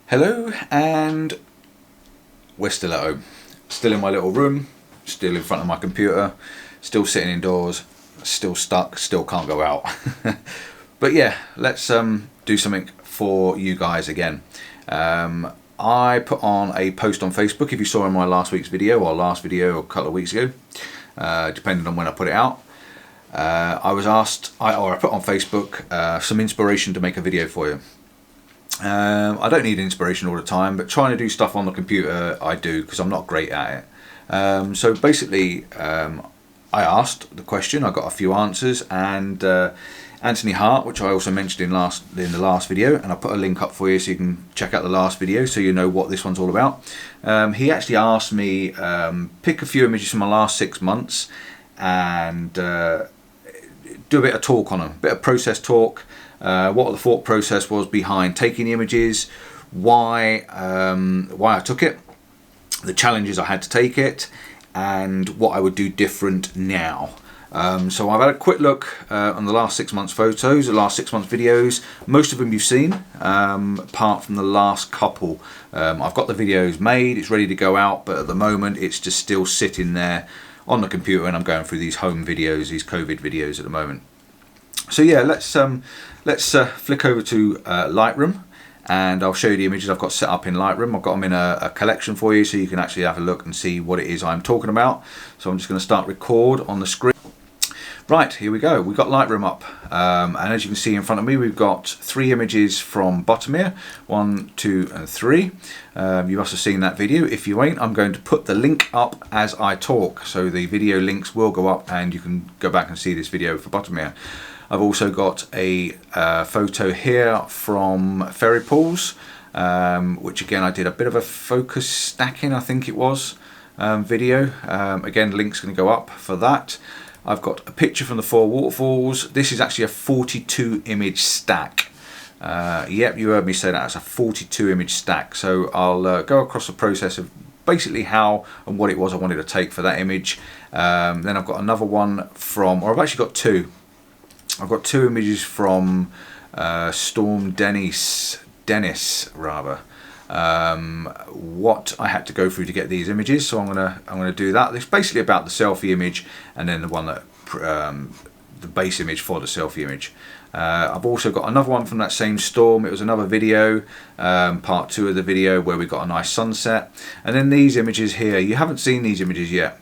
Hello, and we're still at home, still in my little room, still in front of my computer, still sitting indoors, still stuck, still can't go out. But yeah, let's do something for you guys again. I put on a post on Facebook, if you saw in my last week's video, or last video a couple of weeks ago, depending on when I put it out. I was asked, I put on Facebook some inspiration to make a video for you. I don't need inspiration all the time, but trying to do stuff on the computer I do, because I'm not great at it. So basically I asked the question, I got a few answers, and Anthony Hart, which I also mentioned in the last video, and I put a link up for you so you can check out the last video so you know what this one's all about. He actually asked me pick a few images from my last 6 months and do a bit of talk on them, a bit of process talk. What the thought process was behind taking the images, why I took it, the challenges I had to take it, and what I would do different now. So I've had a quick look on the last 6 months photos, the last 6 months videos. Most of them you've seen, apart from the last couple. I've got the videos made, it's ready to go out, but at the moment it's just still sitting there on the computer, and I'm going through these home videos, these COVID videos at the moment. So yeah, let's flick over to Lightroom, and I'll show you the images I've got set up in Lightroom. I've got them in a collection for you so you can actually have a look and see what it is I'm talking about. So I'm just going to start record on the screen. Right, here we go. We've got Lightroom up, and as you can see in front of me, we've got 3 images from Botomir, 1, 2 and 3. You must have seen that video. If you ain't, I'm going to put the link up as I talk, so the video links will go up and you can go back and see this video for Botomir. I've also got a photo here from Ferry Pools, which again I did a bit of a focus stacking, I think it was, video. Again, link's going to go up for that. I've got a picture from the 4 waterfalls. This is actually a 42 image stack. Yep, you heard me say that. It's a 42 image stack. So I'll go across the process of basically how and what it was I wanted to take for that image. Then I've got another one from, or I've actually got 2. I've got 2 images from Storm Dennis rather. What I had to go through to get these images, so I'm gonna do that. It's basically about the selfie image, and then the one that the base image for the selfie image. I've also got another one from that same storm. It was another video, part 2 of the video, where we got a nice sunset. And then these images here, you haven't seen these images yet.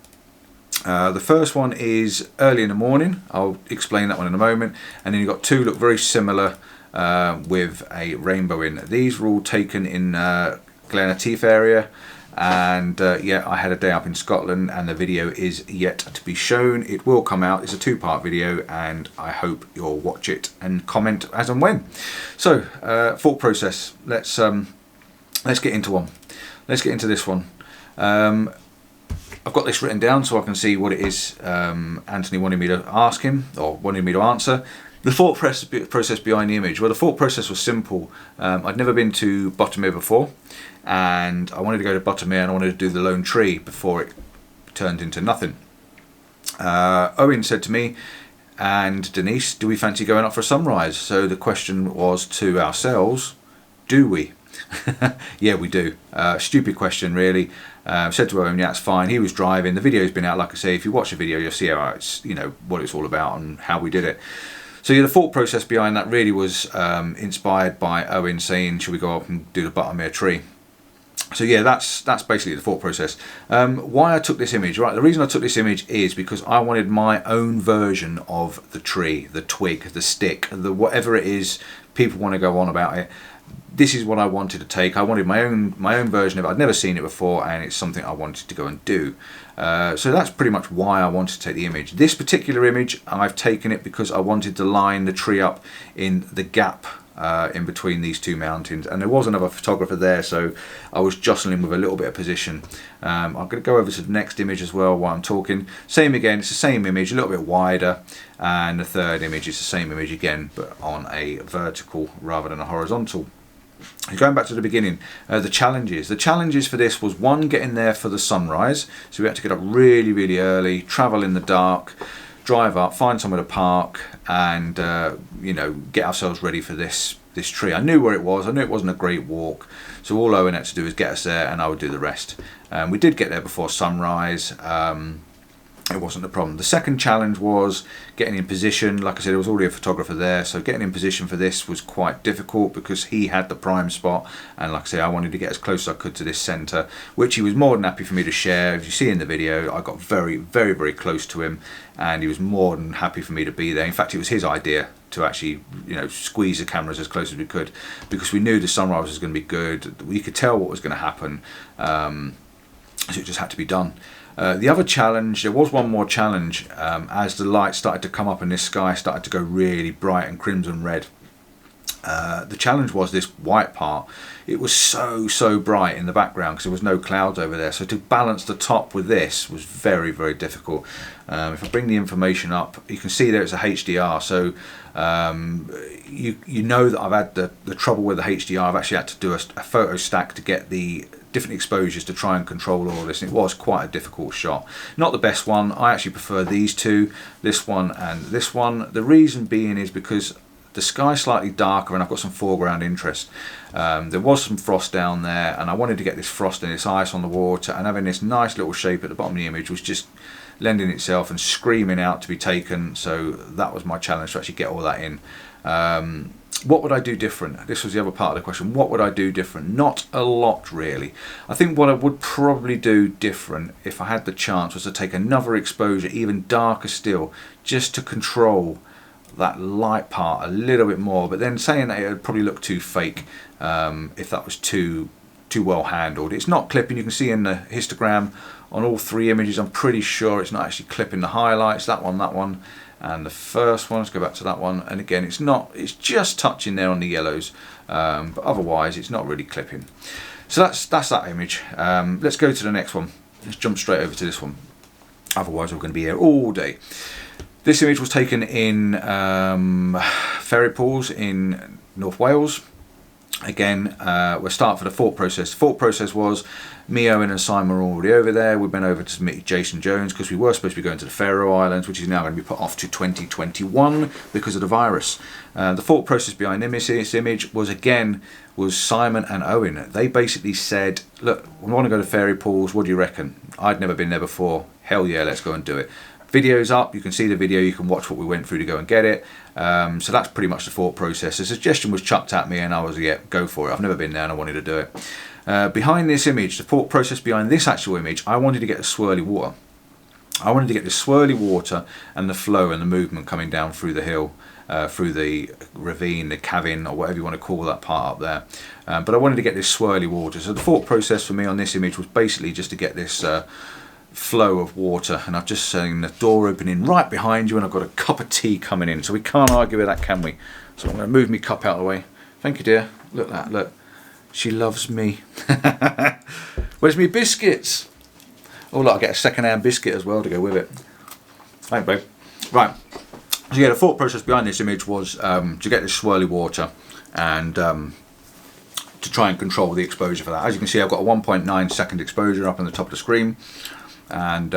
The first one is early in the morning. I'll explain that one in a moment. And then you've got 2 look very similar with a rainbow in. These were all taken in Glenateef area, and yeah, I had a day up in Scotland, and the video is yet to be shown. It will come out. It's a 2-part video, and I hope you'll watch it and comment as and when. So thought process. Let's get into one. Let's get into this one. I've got this written down so I can see what it is Anthony wanted me to ask him, or wanted me to answer. The thought process behind the image. Well, the thought process was simple. I'd never been to Botomir before, and I wanted to go to Botomir, and I wanted to do the lone tree before it turned into nothing. Owen said to me and Denise, do we fancy going up for a sunrise? So the question was to ourselves, do we? Yeah, we do. Stupid question, really. Said to Owen, yeah, it's fine. He was driving. The video's been out. Like I say, if you watch the video, you'll see how it's, you know, what it's all about and how we did it. So yeah, the thought process behind that really was inspired by Owen saying, should we go up and do the Botomir tree? So yeah, that's basically the thought process. Why I took this image, right? The reason I took this image is because I wanted my own version of the tree, the twig, the stick, the whatever it is people want to go on about it. This is what I wanted to take. I wanted my own version of it. I'd never seen it before, and it's something I wanted to go and do. So that's pretty much why I wanted to take the image. This particular image, I've taken it because I wanted to line the tree up in the gap in between these 2 mountains, and there was another photographer there, so I was jostling with a little bit of position. I'm going to go over to the next image as well while I'm talking. Same again, it's the same image, a little bit wider, and the third image is the same image again, but on a vertical rather than a horizontal. Going back to the beginning, the challenges. The challenges for this was, 1, getting there for the sunrise. So we had to get up really, really early, travel in the dark, drive up, find somewhere to park, and you know, get ourselves ready for this this tree. I knew where it was. I knew it wasn't a great walk. So all Owen had to do was get us there, and I would do the rest. We did get there before sunrise. It wasn't a problem. The second challenge was getting in position. Like I said, there was already a photographer there, so getting in position for this was quite difficult because he had the prime spot, and like I say, I wanted to get as close as I could to this center, which he was more than happy for me to share. As you see in the video, I got very, very, very close to him, and he was more than happy for me to be there. In fact, it was his idea to actually, you know, squeeze the cameras as close as we could, because we knew the sunrise was going to be good. We could tell what was going to happen, so it just had to be done. The other challenge, there was one more challenge, as the light started to come up and this sky started to go really bright and crimson red. The challenge was this white part. It was so bright in the background because there was no clouds over there, so to balance the top with this was very, very difficult. If I bring the information up, you can see there it's a HDR, so you know that I've had the trouble with the HDR. I've actually had to do a photo stack to get the different exposures to try and control all this, and it was quite a difficult shot. Not the best one. I actually prefer these two, this one and this one. The reason being is because the sky's slightly darker and I've got some foreground interest. There was some frost down there, and I wanted to get this frost and this ice on the water, and having this nice little shape at the bottom of the image was just lending itself and screaming out to be taken. So that was my challenge, to actually get all that in. What would I do different? This was the other part of the question. What would I do different? Not a lot, really. I think what I would probably do different, if I had the chance, was to take another exposure, even darker still, just to control that light part a little bit more. But then saying that, it would probably look too fake if that was too well handled. It's not clipping. You can see in the histogram on all three images, I'm pretty sure it's not actually clipping the highlights. That one, and the first one. Let's go back to that one, and again, it's just touching there on the yellows, but otherwise it's not really clipping. So that's that image. Let's go to the next one. Let's jump straight over to this one, otherwise we're going to be here all day. This image was taken in Ferry Pools in North Wales. Again, we'll start for the thought process. The thought process was me, Owen and Simon were already over there. We've been over to meet Jason Jones because we were supposed to be going to the Faroe Islands, which is now going to be put off to 2021 because of the virus. The thought process behind this image was Simon and Owen. They basically said, look, we want to go to Ferry Pools. What do you reckon? I'd never been there before. Hell yeah, let's go and do it. Video's up, you can see the video, you can watch what we went through to go and get it. So that's pretty much the thought process. The suggestion was chucked at me and I was, yeah, go for it. I've never been there and I wanted to do it. Behind this image, the thought process behind this actual image, I wanted to get the swirly water. I wanted to get the swirly water and the flow and the movement coming down through the hill, through the ravine, the cavern, or whatever you want to call that part up there. But I wanted to get this swirly water. So the thought process for me on this image was basically just to get this flow of water, and I've just seen the door opening right behind you, and I've got a cup of tea coming in, so we can't argue with that, can we? So I'm going to move my cup out of the way. Thank you, dear. Look at that, look, she loves me. Where's me biscuits? Oh look, I get a second-hand biscuit as well to go with it. Thanks, babe. Right, so yeah, the thought process behind this image was to get this swirly water and to try and control the exposure for that. As you can see, I've got a 1.9 second exposure up on the top of the screen, and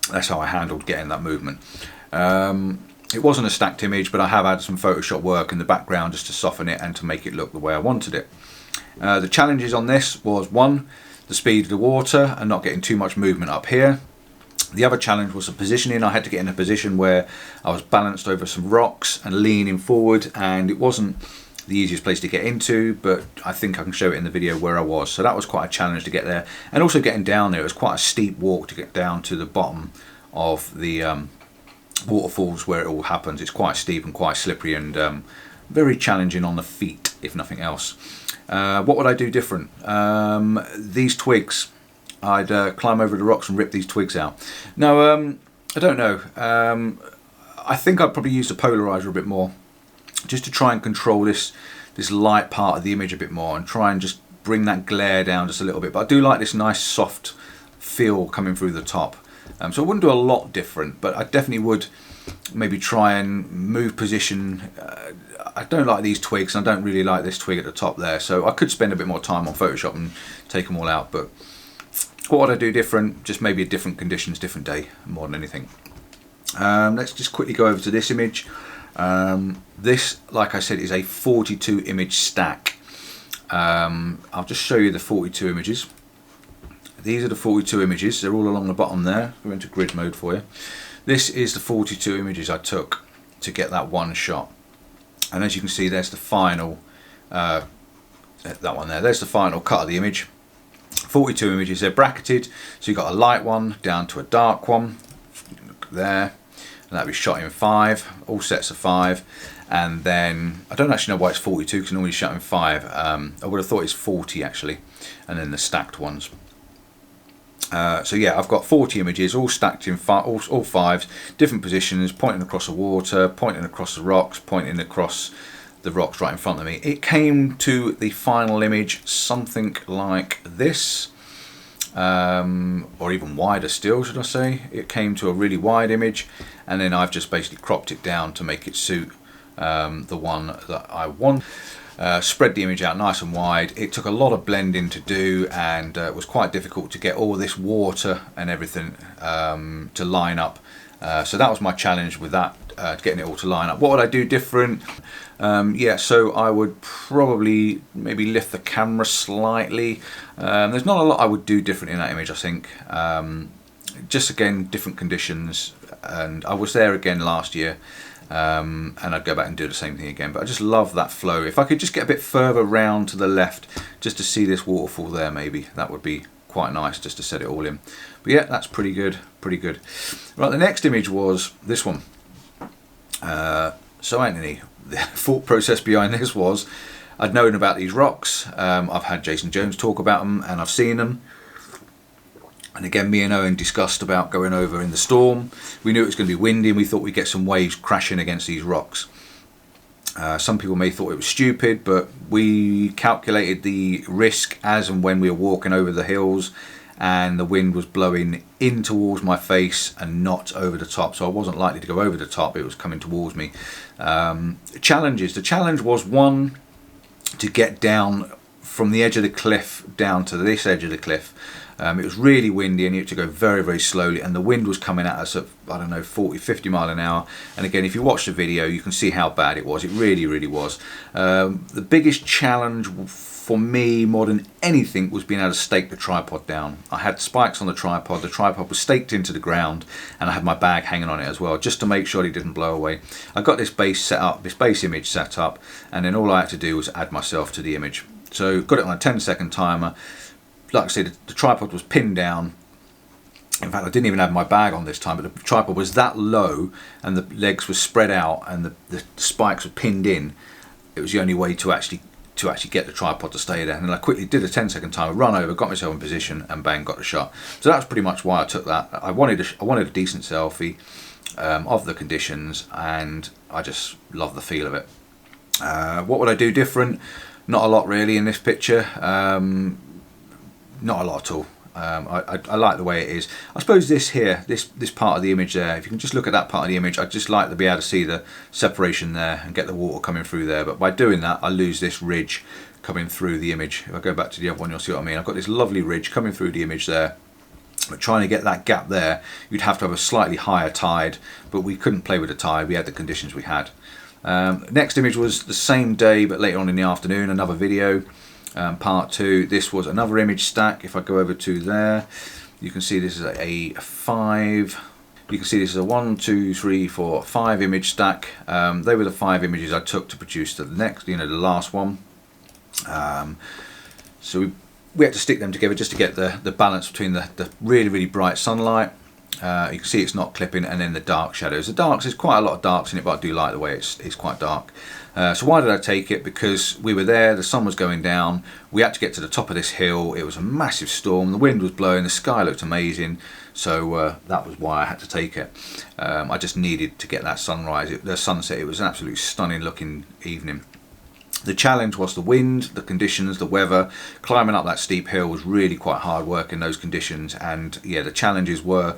that's how I handled getting that movement. It wasn't a stacked image, but I have had some Photoshop work in the background just to soften it and to make it look the way I wanted it. The challenges on this was, one, the speed of the water and not getting too much movement up here. The other challenge was the positioning. I had to get in a position where I was balanced over some rocks and leaning forward, and it wasn't the easiest place to get into, but I think I can show it in the video where I was. So that was quite a challenge to get there, and also getting down there. It was quite a steep walk to get down to the bottom of the waterfalls where it all happens. It's quite steep and quite slippery, and very challenging on the feet, if nothing else. What would I do different? These twigs, I'd climb over the rocks and rip these twigs out. No, I don't know. I think I'd probably use the polarizer a bit more, just to try and control this light part of the image a bit more, and try and just bring that glare down just a little bit. But I do like this nice soft feel coming through the top. So I wouldn't do a lot different, but I definitely would maybe try and move position. I don't like these twigs, and I don't really like this twig at the top there, so I could spend a bit more time on Photoshop and take them all out. But what would I do different? Just maybe different conditions, different day, more than anything. Let's just quickly go over to this image. This, like I said, is a 42 image stack. I'll just show you the 42 images. These are the 42 images. They're all along the bottom there. Go into grid mode for you. This is the 42 images I took to get that one shot. And as you can see, there's the final, that one there. There's the final cut of the image. 42 images. They're bracketed. So you've got a light one down to a dark one. Look there. And that'll be shot in 5. All sets of 5. And then, I don't actually know why it's 42 because normally shot in 5. I would have thought it's 40 actually. And then the stacked ones. So yeah, I've got 40 images all stacked in all 5s, different positions, pointing across the water, pointing across the rocks, pointing across the rocks right in front of me. It came to the final image something like this, or even wider still, should I say. It came to a really wide image, and then I've just basically cropped it down to make it suit the one that I want. Spread the image out nice and wide. It took a lot of blending to do, and it was quite difficult to get all this water and everything to line up. So that was my challenge with that, getting it all to line up. What would I do different? Yeah, so I would probably maybe lift the camera slightly. There's not a lot I would do different in that image, I think. Just again, different conditions, and I was there again last year. And I'd go back and do the same thing again, but I just love that flow. If I could just get a bit further round to the left just to see this waterfall there, maybe that would be quite nice just to set it all in. But yeah, that's pretty good, pretty good. Right, the next image was this one. So Anthony, the thought process behind this was, I'd known about these rocks. I've had Jason Jones talk about them and I've seen them. And again, me and Owen discussed about going over in the storm. We knew it was going to be windy and we thought we'd get some waves crashing against these rocks. Some people may have thought it was stupid, but we calculated the risk as and when we were walking over the hills, and the wind was blowing in towards my face and not over the top. So I wasn't likely to go over the top, it was coming towards me. Challenges. The challenge was, one, to get down from the edge of the cliff down to this edge of the cliff. It was really windy and you had to go very, very slowly, and the wind was coming at us at, I don't know, 40, 50 mile an hour. And again, if you watch the video, you can see how bad it was. It really, really was. The biggest challenge for me, more than anything, was being able to stake the tripod down. I had spikes on the tripod was staked into the ground, and I had my bag hanging on it as well, just to make sure it didn't blow away. I got this base set up, this base image set up, and then all I had to do was add myself to the image. So got it on a 10-second timer. Like I said, the tripod was pinned down. In fact, I didn't even have my bag on this time, but the tripod was that low and the legs were spread out and the spikes were pinned in. It was the only way to actually get the tripod to stay there. And then I quickly did a 10-second timer, run over, got myself in position, and bang, got the shot. So that's pretty much why I took that. I wanted a decent selfie of the conditions, and I just love the feel of it. What would I do different? Not a lot really in this picture. Not a lot at all. I like the way it is. I suppose this here, this part of the image there, if you can just look at that part of the image, I'd just like to be able to see the separation there and get the water coming through there. But by doing that, I lose this ridge coming through the image. If I go back to the other one, you'll see what I mean. I've got this lovely ridge coming through the image there. But trying to get that gap there, you'd have to have a slightly higher tide, but we couldn't play with the tide. We had the conditions we had. Next image was the same day, but later on in the afternoon, another video. Part 2. This was another image stack. If I go over to there, you can see this is a 5. You can see this is a 1, 2, 3, 4, 5 image stack. They were the 5 images I took to produce the next, the last one. So we had to stick them together just to get the balance between the really, really bright sunlight. You can see it's not clipping, and then the dark shadows. The darks, there's quite a lot of darks in it, but I do like the way it's quite dark. So why did I take it? Because we were there, the sun was going down, we had to get to the top of this hill, it was a massive storm, the wind was blowing, the sky looked amazing, so that was why I had to take it. I just needed to get that sunrise, the sunset. It was an absolutely stunning looking evening. The challenge was the wind, the conditions, the weather. Climbing up that steep hill was really quite hard work in those conditions, and yeah, the challenges were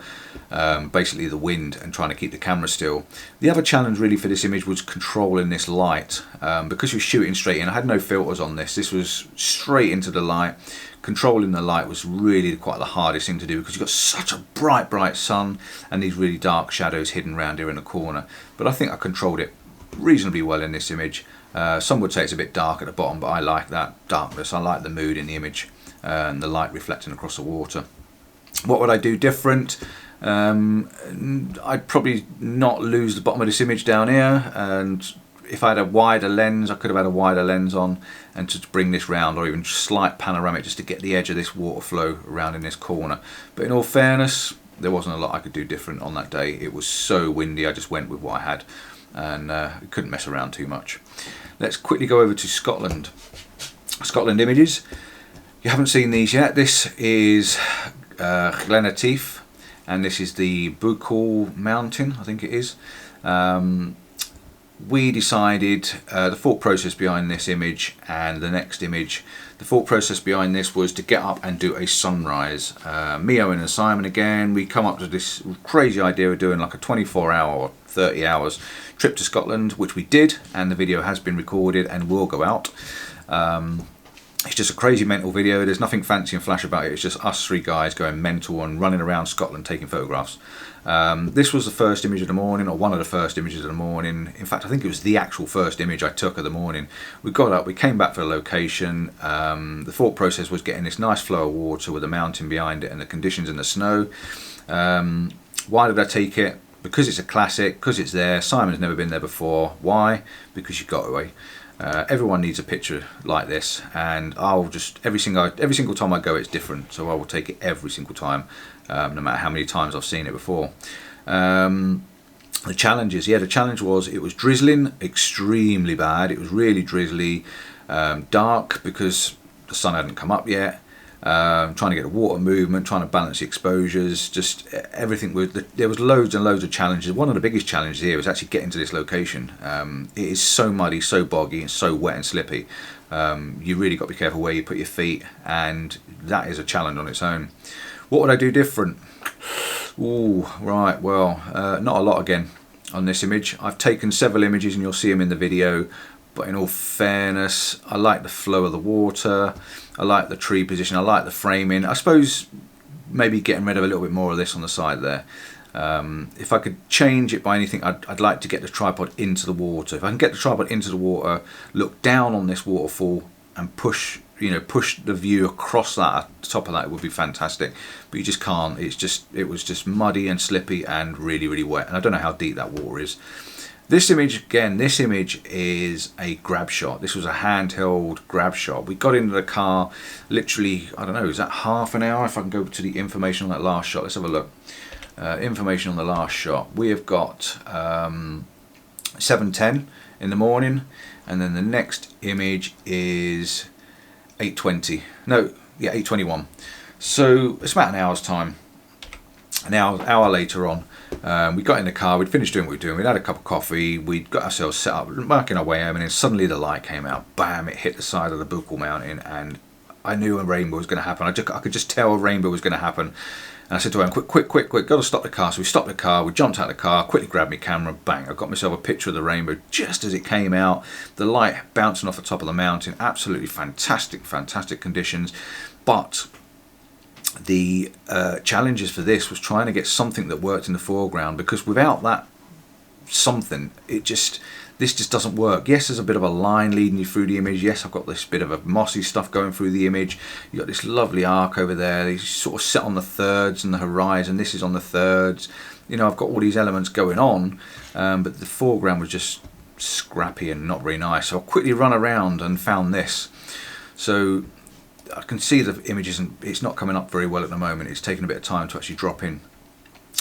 basically the wind and trying to keep the camera still. The other challenge really for this image was controlling this light. Because you're shooting straight in, I had no filters on this. This was straight into the light. Controlling the light was really quite the hardest thing to do because you've got such a bright sun and these really dark shadows hidden around here in the corner. But I think I controlled it reasonably well in this image. Some would say it's a bit dark at the bottom, but I like that darkness. I like the mood in the image and the light reflecting across the water. What would I do different? I'd probably not lose the bottom of this image down here, and if I had a wider lens, I could have had a wider lens on and to bring this round, or even slight panoramic just to get the edge of this water flow around in this corner. But in all fairness, there wasn't a lot I could do different on that day. It was so windy, I just went with what I had, and couldn't mess around too much. Let's quickly go over to Scotland. Scotland images. You haven't seen these yet. This is Glenateef, and this is the Buchel Mountain, I think it is. We decided the thought process behind this image and the next image, the thought process behind this was to get up and do a sunrise. Me, Owen and Simon again, we come up to this crazy idea of doing like a 24-hour or 30 hours trip to Scotland, which we did, and the video has been recorded and will go out. It's just a crazy mental video. There's nothing fancy and flash about it. It's just us three guys going mental and running around Scotland taking photographs. This was the first image of the morning, or one of the first images of the morning. In fact, I think it was the actual first image I took of the morning. We got up, we came back for the location. The thought process was getting this nice flow of water with a mountain behind it and the conditions in the snow. Why did I take it? Because it's a classic, because it's there. Simon's never been there before. Why? Because you got away. Everyone needs a picture like this, and I'll just every single time I go it's different, so I will take it every single time, no matter how many times I've seen it before. The challenges, yeah, the challenge was it was drizzling extremely bad. It was really drizzly, dark because the sun hadn't come up yet. Trying to get the water movement, trying to balance the exposures, just everything. There was loads and loads of challenges. One of the biggest challenges here was actually getting to this location. It is so muddy, so boggy, and so wet and slippy. You really got to be careful where you put your feet, and that is a challenge on its own. What would I do different? Ooh, right, well, not a lot again on this image. I've taken several images and you'll see them in the video, but in all fairness, I like the flow of the water, I like the tree position, I like the framing. I suppose maybe getting rid of a little bit more of this on the side there. If I could change it by anything, I'd like to get the tripod into the water. If I can get the tripod into the water, look down on this waterfall and push the view across that, the top of that, it would be fantastic. But you just can't. It was just muddy and slippy and really, really wet. And I don't know how deep that water is. This image, again, this image is a grab shot. This was a handheld grab shot. We got into the car literally, I don't know, is that half an hour? If I can go to the information on that last shot, let's have a look. Information on the last shot. We have got 7:10 in the morning, and then the next image is 8:20. No, yeah, 8:21. So it's about an hour's time. An hour later on, we got in the car, we'd finished doing what we were doing, we'd had a cup of coffee, we'd got ourselves set up, marking our way home, and then suddenly the light came out, bam, it hit the side of the Buchel Mountain, and I knew a rainbow was going to happen. I could just tell a rainbow was going to happen. And I said to him, quick, got to stop the car. So we stopped the car, we jumped out of the car, quickly grabbed my camera, bang, I got myself a picture of the rainbow just as it came out, the light bouncing off the top of the mountain, absolutely fantastic conditions. But the challenges for this was trying to get something that worked in the foreground, because without that something, this just doesn't work. Yes, there's a bit of a line leading you through the image. Yes, I've got this bit of a mossy stuff going through the image. You've got this lovely arc over there. They sort of set on the thirds and the horizon. This is on the thirds. You know, I've got all these elements going on, but the foreground was just scrappy and not very nice. So I quickly run around and found this. So I can see the image it's not coming up very well at the moment. It's taking a bit of time to actually drop in.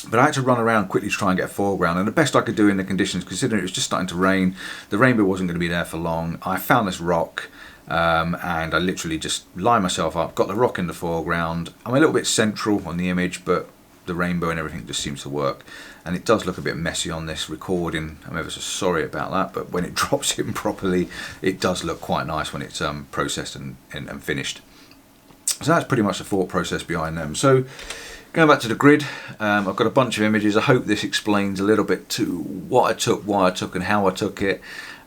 But I had to run around quickly to try and get a foreground, and the best I could do in the conditions, considering it was just starting to rain, the rainbow wasn't going to be there for long. I found this rock, and I literally just lined myself up, got the rock in the foreground. I'm a little bit central on the image, but the rainbow and everything just seems to work. And it does look a bit messy on this recording. I'm ever so sorry about that, but when it drops in properly, it does look quite nice when it's processed and finished. So that's pretty much the thought process behind them. So going back to the grid, I've got a bunch of images. I hope this explains a little bit to what I took, why I took, and how I took it.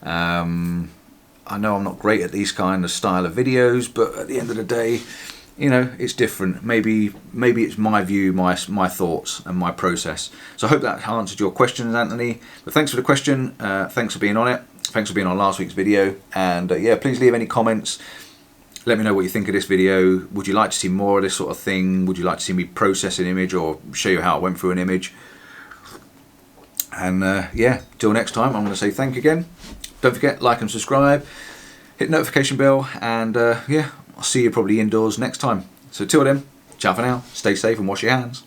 I know I'm not great at these kind of style of videos, but at the end of the day, you know, it's different. Maybe it's my view, my thoughts and my process. So I hope that answered your questions, Anthony. But thanks for the question. Thanks for being on it. Thanks for being on last week's video. And yeah, please leave any comments. Let me know what you think of this video. Would you like to see more of this sort of thing? Would you like to see me process an image or show you how I went through an image? And yeah, till next time, I'm going to say thank you again. Don't forget, like and subscribe. Hit the notification bell. And yeah, I'll see you probably indoors next time. So till then, ciao for now. Stay safe and wash your hands.